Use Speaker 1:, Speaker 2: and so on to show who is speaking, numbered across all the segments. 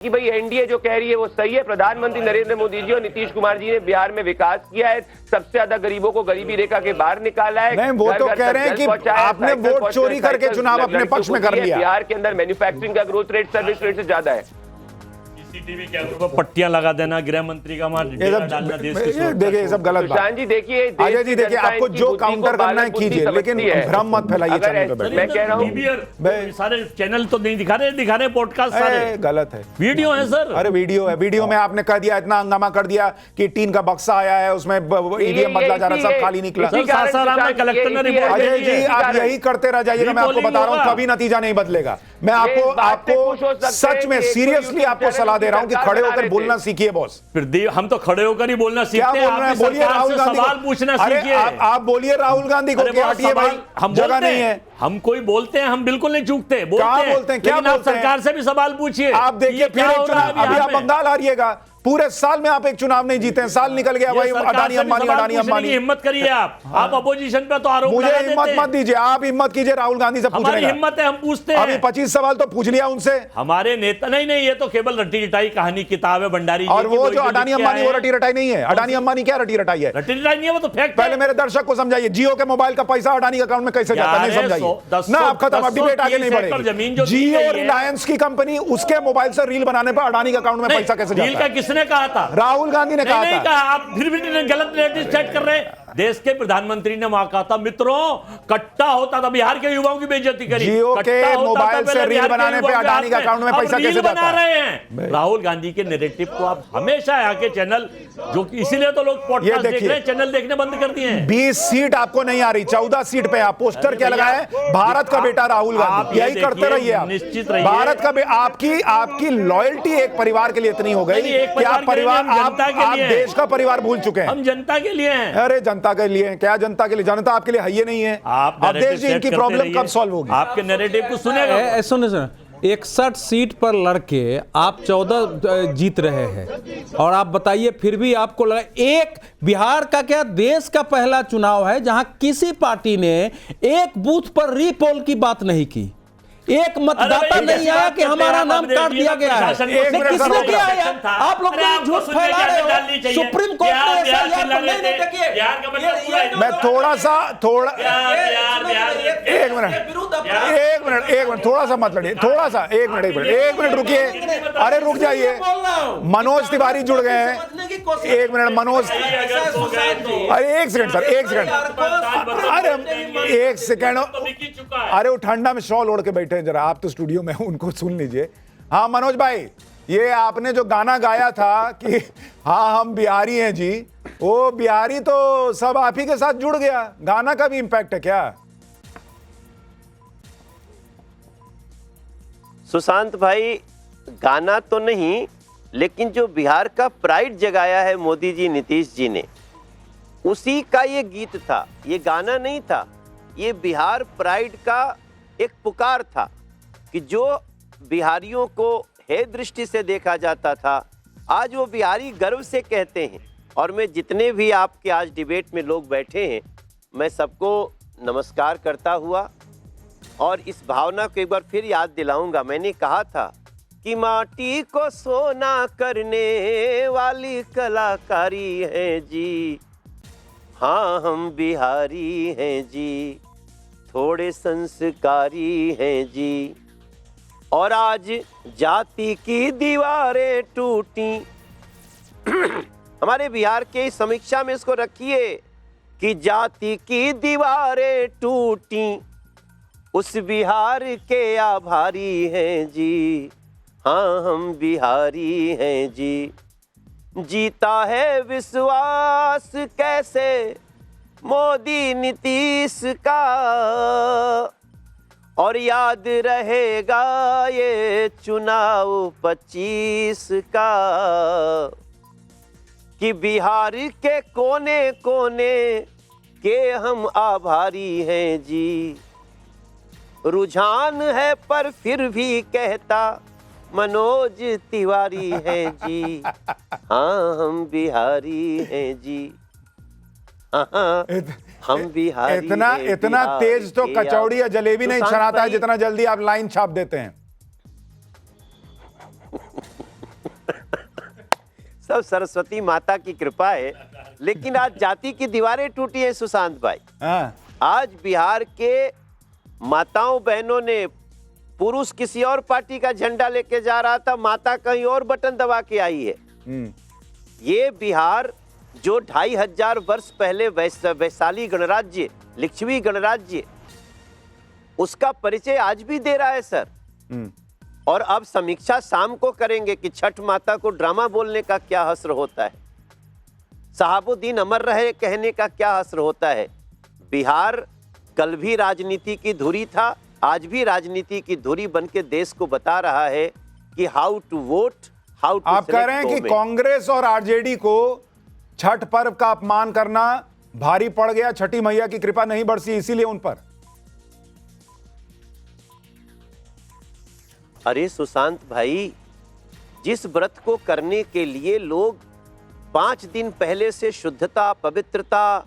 Speaker 1: कि भाई एनडीए जो कह रही है वो सही है। प्रधानमंत्री नरेंद्र मोदी जी और नीतीश कुमार जी ने बिहार में विकास किया है, सबसे ज्यादा गरीबों को गरीबी रेखा के बाहर निकाला है।
Speaker 2: नहीं, वो तो कह रहे हैं कि आपने वोट चोरी करके चुनाव अपने पक्ष में कर लिया।
Speaker 1: बिहार के अंदर मैन्युफैक्चरिंग का ग्रोथ रेट सर्विस रेट से ज्यादा है।
Speaker 3: सीसीटीवी कैमरों पर पट्टियां लगा देना, गृह मंत्री का डालना, देश की
Speaker 2: देखिए, ये सब गलत बात।
Speaker 1: सुशांत जी देखिए,
Speaker 2: अजय जी देखिए, आपको जो काउंटर करना है कीजिए, लेकिन भ्रम मत फैलाइए चैनल पे।
Speaker 1: मैं कह रहा हूँ
Speaker 3: सारे चैनल तो नहीं दिखा रहे पॉडकास्ट सारे
Speaker 2: गलत है।
Speaker 3: वीडियो है सर।
Speaker 2: अरे वीडियो है, वीडियो में आपने कह दिया, इतना हंगामा कर दिया कि टीन का बक्सा आया है, उसमें ईवीएम बदला जा रहा है, सब खाली निकला।
Speaker 3: सासाराम में कलेक्टर ने रिपोर्ट
Speaker 2: अजय जी आप यही करते रह जाइएगा, मैं आपको बता रहा हूँ कभी नतीजा नहीं बदलेगा। मैं आपको सच में सीरियसली आपको सलाह दे रहा हूँ कि खड़े होकर बोलना सीखिए बॉस।
Speaker 3: फिर हम तो खड़े होकर ही बोलना सीखते हैं। आप
Speaker 2: बोलिए राहुल गांधी,
Speaker 3: सवाल पूछना सीखिए।
Speaker 2: आप बोलिए राहुल गांधी को कि हटिए भाई,
Speaker 3: हम
Speaker 2: जगह नहीं है।
Speaker 3: हम कोई बोलते हैं, हम बिल्कुल नहीं चूकते, बोलते हैं।
Speaker 2: क्या
Speaker 3: आप सरकार से भी सवाल पूछिए।
Speaker 2: आप देखिए फिर एक चुनाव, अभी आप बंगाल हारिएगा, पूरे साल में आप एक चुनाव नहीं जीते हैं, साल निकल गया भाई, अडानी अंबानी।
Speaker 3: हिम्मत करिए आप अपोजिशन पे तो आरोप
Speaker 2: मुझे हिम्मत मत दीजिए, आप हिम्मत कीजिए राहुल गांधी से पूछने
Speaker 3: हमारी हिम्मत है, हम पूछते हैं।
Speaker 2: अभी 25 सवाल तो पूछ लिया उनसे।
Speaker 3: हमारे नेता नहीं, ये तो केवल रटी रटाई कहानी किताब है भंडारी जी।
Speaker 2: और वो जो अडानी अंबानी, वो रटी रटाई नहीं है। अडानी अंबानी क्या रटी रटाई है?
Speaker 3: रटी रटाई नहीं है, वो तो फैक्ट।
Speaker 2: पहले मेरे दर्शक को समझाइए, जियो के मोबाइल का पैसा अडानी के अकाउंट में कैसे जाता है, नहीं समझाइए ना। आप खत्म, अब डिबेट आगे नहीं बढ़ेगी। जियो रिलायंस की कंपनी, उसके मोबाइल से रील बनाने पर अडानी के अकाउंट में पैसा कैसे जाता है?
Speaker 3: रील का किसने कहा था?
Speaker 2: राहुल गांधी ने कहा था।
Speaker 3: आप फिर भी गलत नैरेटिव सेट कर रहे हैं। देश के प्रधानमंत्री ने वहां कहा था, मित्रों कट्टा होता था, बिहार के युवाओं की बेइज्जती करी।
Speaker 2: जियो के मोबाइल से रील बनाने पे अडानी के अकाउंट में पैसा कैसे जाता है?
Speaker 3: रहे हैं राहुल गांधी के नैरेटिव को आप हमेशा आके चैनल, जो इसीलिए तो लोग पॉडकास्ट देख रहे हैं, चैनल देखने बंद कर दिए हैं।
Speaker 2: 20 सीट आपको नहीं आ रही, 14 सीट पे आप पोस्टर क्या लगाया है? भारत का बेटा राहुल गांधी। यही करते रहिए आप,
Speaker 3: निश्चित रहिए।
Speaker 2: भारत का आपकी लॉयल्टी एक परिवार के लिए इतनी हो गई कि आप परिवार, आप देश का परिवार भूल चुके हैं।
Speaker 3: हम जनता के लिए हैं।
Speaker 2: अरे जनता के लिए क्या? जनता के लिए, जनता आपके लिए है ही नहीं है।
Speaker 3: आप
Speaker 2: देश इनकी प्रॉब्लम कब सॉल्व होगी?
Speaker 3: आपके नैरेटिव को सुनेगा।
Speaker 4: सुने 61 सीट पर लड़के आप 14 जीत रहे हैं, और आप बताइए फिर भी आपको लगा एक बिहार का क्या, देश का पहला चुनाव है जहां किसी पार्टी ने एक बूथ पर रीपोल की बात नहीं की। एक मतदाता नहीं आया कि हमारा नाम काट दिया गया है। किसने किया है? आप लोग झूठ फैला रहे हो। सुप्रीम कोर्ट ने
Speaker 2: मैं थोड़ा एक मिनट थोड़ा सा मत लड़िए, थोड़ा सा एक मिनट रुकिए। अरे रुक जाइए, मनोज तिवारी जुड़ गए हैं। एक मिनट मनोज, अरे एक सेकंड सर, एक सेकंड, अरे एक सेकंड। अरे वो ठंडा में शॉल ओढ़ के बैठे हैं, जरा आप तो स्टूडियो में उनको सुन लीजिए। हाँ मनोज भाई, ये आपने जो गाना गाया था कि हाँ हम बिहारी हैं जी, वो बिहारी तो सब आप ही के साथ जुड़ गया। गाना का भी इंपैक्ट है क्या?
Speaker 5: सुशांत भाई, गाना तो नहीं, लेकिन जो बिहार का प्राइड जगाया है मोदी जी, नीतीश जी ने, उसी का ये गीत था। ये गाना नहीं था, ये बिहार प्राइड का एक पुकार था कि जो बिहारियों को हे दृष्टि से देखा जाता था, आज वो बिहारी गर्व से कहते हैं। और मैं जितने भी आपके आज डिबेट में लोग बैठे हैं, मैं सबको नमस्कार करता हुआ और इस भावना को एक बार फिर याद दिलाऊंगा। मैंने कहा था कि माटी को सोना करने वाली कलाकारी है जी, हाँ हम बिहारी हैं जी, थोड़े संस्कारी हैं जी। और आज जाति की दीवारें टूटी। हमारे बिहार के इस समीक्षा में इसको रखिए कि जाति की दीवारें टूटी, उस बिहार के आभारी हैं जी, हाँ हम बिहारी हैं जी। जीता है विश्वास कैसे मोदी नीतीश का, और याद रहेगा ये चुनाव 25 का, कि बिहार के कोने कोने के हम आभारी हैं जी। रुझान है पर फिर भी कहता मनोज तिवारी हैं जी, हाँ हम बिहारी हैं जी, हाँ हम बिहारी।
Speaker 2: इतना तेज तो कचौड़ी या जलेबी नहीं छनाता है जितना जल्दी आप लाइन छाप देते हैं।
Speaker 5: सब सरस्वती माता की कृपा है। लेकिन आज जाति की दीवारें टूटी हैं सुशांत भाई।
Speaker 2: हाँ,
Speaker 5: आज बिहार के माताओं बहनों ने, पुरुष किसी और पार्टी का झंडा लेके जा रहा था, माता कहीं और बटन दबा के आई है। ये बिहार जो 2500 वर्ष पहले वैशाली गणराज्य, लिच्छवी गणराज्य, उसका परिचय आज भी दे रहा है सर। और अब समीक्षा शाम को करेंगे कि छठ माता को ड्रामा बोलने का क्या हश्र होता है, सहाबुद्दीन अमर रहे कहने का क्या हश्र होता है। बिहार कल भी राजनीति की धुरी था, आज भी राजनीति की धुरी बन के देश को बता रहा है कि how to vote, how to.
Speaker 2: आप कह रहे हैं कि कांग्रेस और आरजेडी को छठ पर्व का अपमान करना भारी पड़ गया, छठी मैया की कृपा नहीं बरसी इसीलिए उन पर।
Speaker 5: अरे सुशांत भाई, जिस व्रत को करने के लिए लोग 5 दिन पहले से शुद्धता, पवित्रता,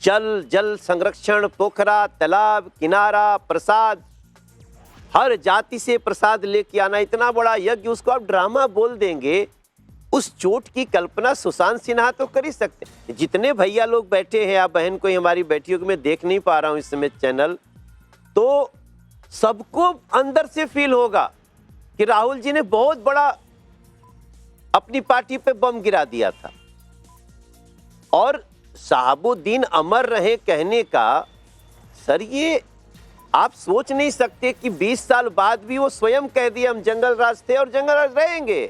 Speaker 5: जल संरक्षण, पोखरा, तालाब, किनारा, प्रसाद, हर जाति से प्रसाद लेके आना, इतना बड़ा यज्ञ, उसको आप ड्रामा बोल देंगे, उस चोट की कल्पना सुशांत सिन्हा तो कर ही सकते हैं। जितने भैया लोग बैठे हैं, आप बहन को, हमारी बेटियों को मैं देख नहीं पा रहा हूं इस समय चैनल, तो सबको अंदर से फील होगा कि राहुल जी ने बहुत बड़ा अपनी पार्टी पे बम गिरा दिया था। और सहाबुद्दीन अमर रहे कहने का सर, ये आप सोच नहीं सकते कि 20 साल बाद भी वो स्वयं कह दिए हम जंगल राज थे और जंगल राज रहेंगे।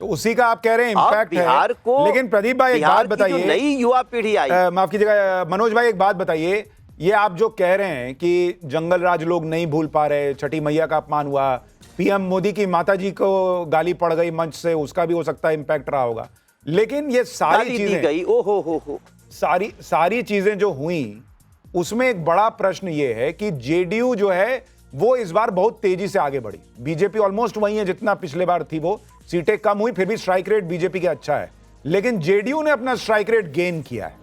Speaker 2: तो उसी का आप कह रहे हैं इम्पैक्ट
Speaker 5: बिहार
Speaker 2: है।
Speaker 5: को,
Speaker 2: लेकिन प्रदीप भाई एक बात बताइए,
Speaker 5: नई युवा पीढ़ी आई,
Speaker 2: माफ कीजिएगा मनोज भाई, एक बात बताइए, ये आप जो कह रहे हैं कि जंगल राज लोग नहीं भूल पा रहे, छठी मैया का अपमान हुआ, पीएम मोदी की माताजी को गाली पड़ गई मंच से, उसका भी हो सकता है इम्पैक्ट रहा होगा। लेकिन ये सारी चीजें
Speaker 5: गई, हो
Speaker 2: सारी चीजें जो हुई, उसमें एक बड़ा प्रश्न ये है कि जेडीयू जो है वो इस बार बहुत तेजी से आगे बढ़ी। बीजेपी ऑलमोस्ट वही है जितना पिछले बार थी, वो सीटें कम हुई, फिर भी स्ट्राइक रेट बीजेपी का अच्छा है, लेकिन जेडीयू ने अपना स्ट्राइक रेट गेन किया है।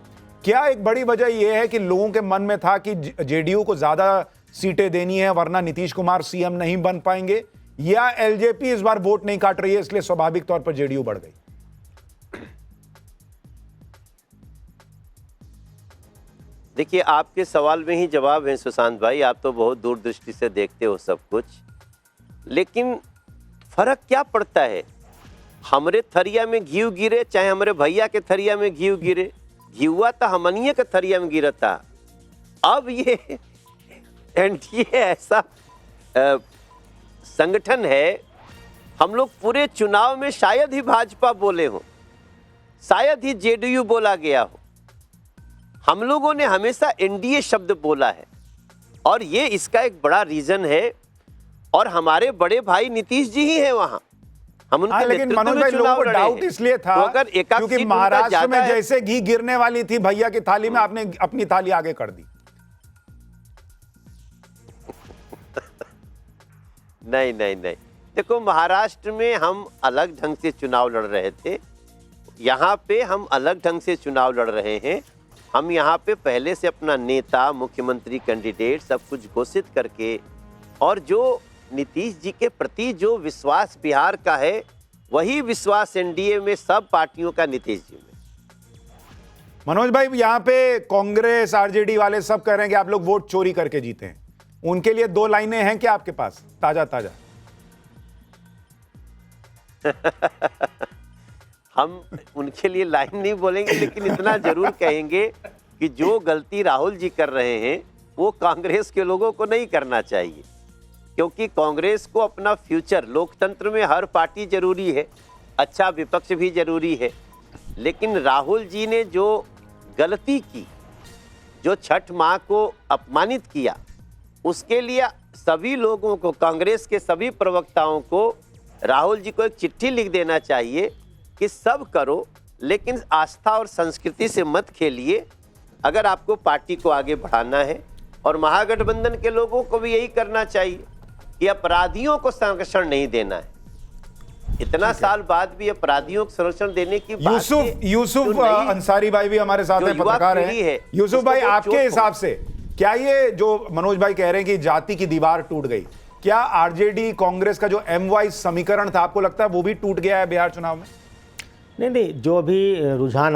Speaker 2: क्या एक बड़ी वजह यह है कि लोगों के मन में था कि जेडीयू को ज्यादा सीटें देनी है वरना नीतीश कुमार सीएम नहीं बन पाएंगे, या एलजेपी इस बार वोट नहीं काट रही है इसलिए स्वाभाविक तौर पर जेडीयू बढ़ गई?
Speaker 5: देखिए, आपके सवाल में ही जवाब है सुशांत भाई, आप तो बहुत दूरदृष्टि से देखते हो सब कुछ। लेकिन फर्क क्या पड़ता है, हमरे थरिया में घी गिरे चाहे हमारे भैया के थरिया में घी गिरे, घीवा तो हमनिए के थरिया में गिरा था। अब ये एनडीए ऐसा संगठन है, हम लोग पूरे चुनाव में शायद ही भाजपा बोले हो, शायद ही जेडीयू बोला गया हो, हम लोगों ने हमेशा एनडीए शब्द बोला है। और ये इसका एक बड़ा रीजन है, और हमारे बड़े भाई नीतीश जी ही हैं वहां, हम उनके
Speaker 2: लेकिन मनोज भाई, लोगों को डाउट इसलिए था क्योंकि महाराष्ट्र में जैसे घी गिरने वाली थी भैया की थाली में, आपने अपनी थाली आगे कर दी।
Speaker 5: नहीं, देखो, महाराष्ट्र में हम अलग ढंग से चुनाव लड़ रहे थे, यहाँ पे हम अलग ढंग से चुनाव लड़ रहे हैं। हम यहाँ पे पहले से अपना नेता, मुख्यमंत्री कैंडिडेट सब कुछ घोषित करके, और जो नीतीश जी के प्रति जो विश्वास बिहार का है, वही विश्वास एनडीए में सब पार्टियों का नीतीश जी में।
Speaker 2: मनोज भाई, यहाँ पे कांग्रेस आरजेडी वाले सब कह रहे हैं कि आप लोग वोट चोरी करके जीते हैं, उनके लिए 2 लाइनें हैं क्या आपके पास ताजा?
Speaker 5: हम उनके लिए लाइन नहीं बोलेंगे, लेकिन इतना जरूर कहेंगे कि जो गलती राहुल जी कर रहे हैं वो कांग्रेस के लोगों को नहीं करना चाहिए, क्योंकि कांग्रेस को अपना फ्यूचर, लोकतंत्र में हर पार्टी जरूरी है, अच्छा विपक्ष भी जरूरी है, लेकिन राहुल जी ने जो गलती की, जो छठ माँ को अपमानित किया, उसके लिए सभी लोगों को, कांग्रेस के सभी प्रवक्ताओं को राहुल जी को एक चिट्ठी लिख देना चाहिए कि सब करो, लेकिन आस्था और संस्कृति से मत खेलिए अगर आपको पार्टी को आगे बढ़ाना है। और महागठबंधन के लोगों को भी यही करना चाहिए कि अपराधियों को संरक्षण नहीं देना है। इतना साल बाद भी अपराधियों को संरक्षण देने की
Speaker 2: यूसुफ अंसारी भाई भी हमारे साथ हैं, पत्रकार हैं। यूसुफ भाई, आपके हिसाब से क्या ये जो मनोज भाई कह रहे हैं कि जाति की दीवार टूट गई, क्या आरजेडी कांग्रेस का जो एम वाइज समीकरण था, आपको लगता है वो भी टूट गया है बिहार चुनाव में?
Speaker 6: नहीं, जो अभी रुझान